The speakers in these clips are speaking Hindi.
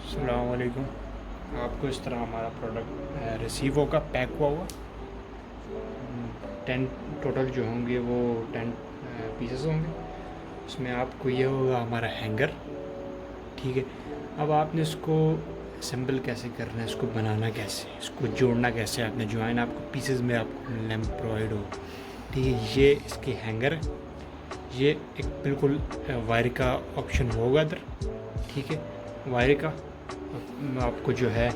अस्सलाम वालेकुम। आपको इस तरह हमारा प्रोडक्ट रिसीव होगा, पैक हुआ हुआ। 10 टोटल जो होंगे वो 10 पीसेस होंगे। उसमें आपको ये होगा हमारा हैंगर। ठीक है, अब आपने इसको असेंबल कैसे करना है, इसको बनाना कैसे, इसको जोड़ना कैसे, आपने ज्वाइन आपको पीसेस में आपको मिलने में प्रोवाइड हो। ठीक है, ये इसकी हैंगर है। ये एक बिल्कुल वायर का ऑप्शन होगा इधर। ठीक है, वायर का आपको जो है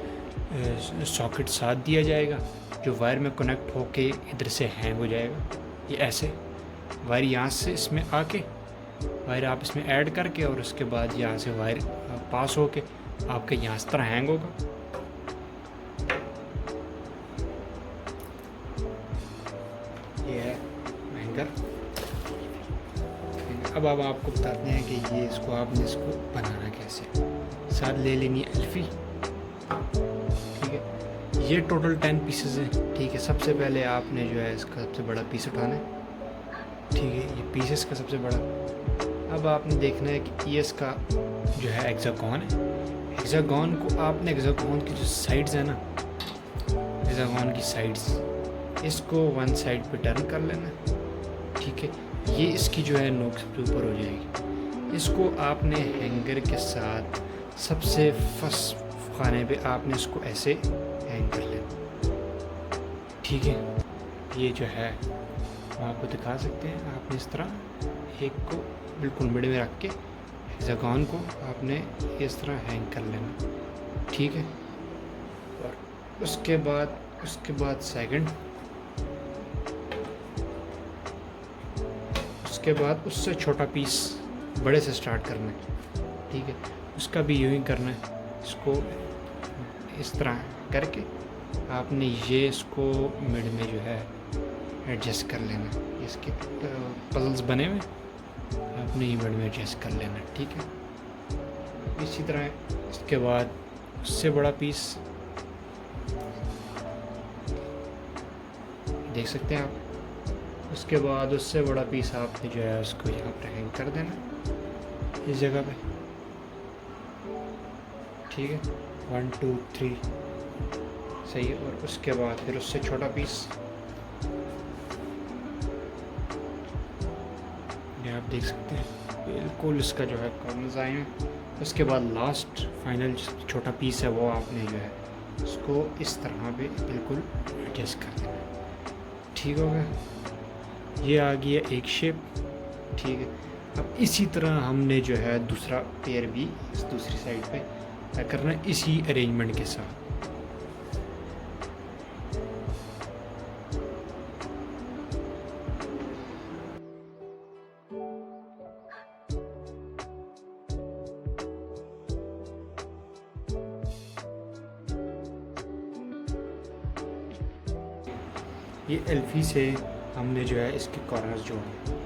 सॉकेट साथ दिया जाएगा, जो वायर में कनेक्ट होके इधर से हैंग हो जाएगा। ये ऐसे वायर यहाँ से इसमें आके वायर आप इसमें ऐड करके और उसके बाद यहाँ से वायर पास होके आपके यहाँ इस तरह हैंग होगा। ये है हैंगर। अब आपको बताते हैं कि ये आपने इसको बनाना कैसे। साथ ले लेनी है एल्फी। ठीक है, ये टोटल 10 पीसेस हैं। ठीक है, सबसे पहले आपने जो है इसका सबसे बड़ा पीस उठाना है। ठीक है, ये पीसेस का सबसे बड़ा। अब आपने देखना है कि ये इसका जो है हेक्सागोन है। हेक्सागोन को आपने हेक्सागोन की जो साइड्स है ना, हेक्सागोन की साइड्स, इसको वन साइड पे टर्न कर लेना। ठीक है, ये इसकी जो है नोक सबसे ऊपर हो जाएगी। इसको आपने हैंगर के साथ सबसे फर्स्ट खाने पे आपने इसको ऐसे हैंग कर लेना। ठीक है, ये जो है हम आपको दिखा सकते हैं। आपने इस तरह एक को बिल्कुल मिड में रख के हेक्सागोन को आपने इस तरह हैंग कर लेना। ठीक है, और उसके बाद सेकंड, उसके बाद उससे छोटा पीस बड़े से स्टार्ट करना है। ठीक है, उसका भी यूँ ही करना है। इसको इस तरह करके आपने ये इसको मिड में जो है एडजस्ट कर लेना। इसके पजल्स बने हुए आपने ये मिड में एडजस्ट कर लेना। ठीक है, इसी तरह इसके बाद उससे बड़ा पीस देख सकते हैं आप। उसके बाद उससे बड़ा पीस आपने जो है उसको यहाँ पर हैंग कर देना इस जगह पे। ठीक है, 1 2 3 सही है। और उसके बाद फिर उससे छोटा पीस ये आप देख सकते हैं, बिल्कुल इसका जो है कॉर्नर्स आए हैं। उसके बाद लास्ट फाइनल छोटा पीस है वो आपने जो है उसको इस तरह पे बिल्कुल एडजस्ट कर देना। ठीक हो गया, ये आ गया एक शेप। ठीक है, अब इसी तरह हमने जो है दूसरा पेयर भी इस दूसरी साइड पे करना है इसी अरेंजमेंट के साथ। ये एल्फी से हमने जो है इसके कॉर्नर्स जोड़े।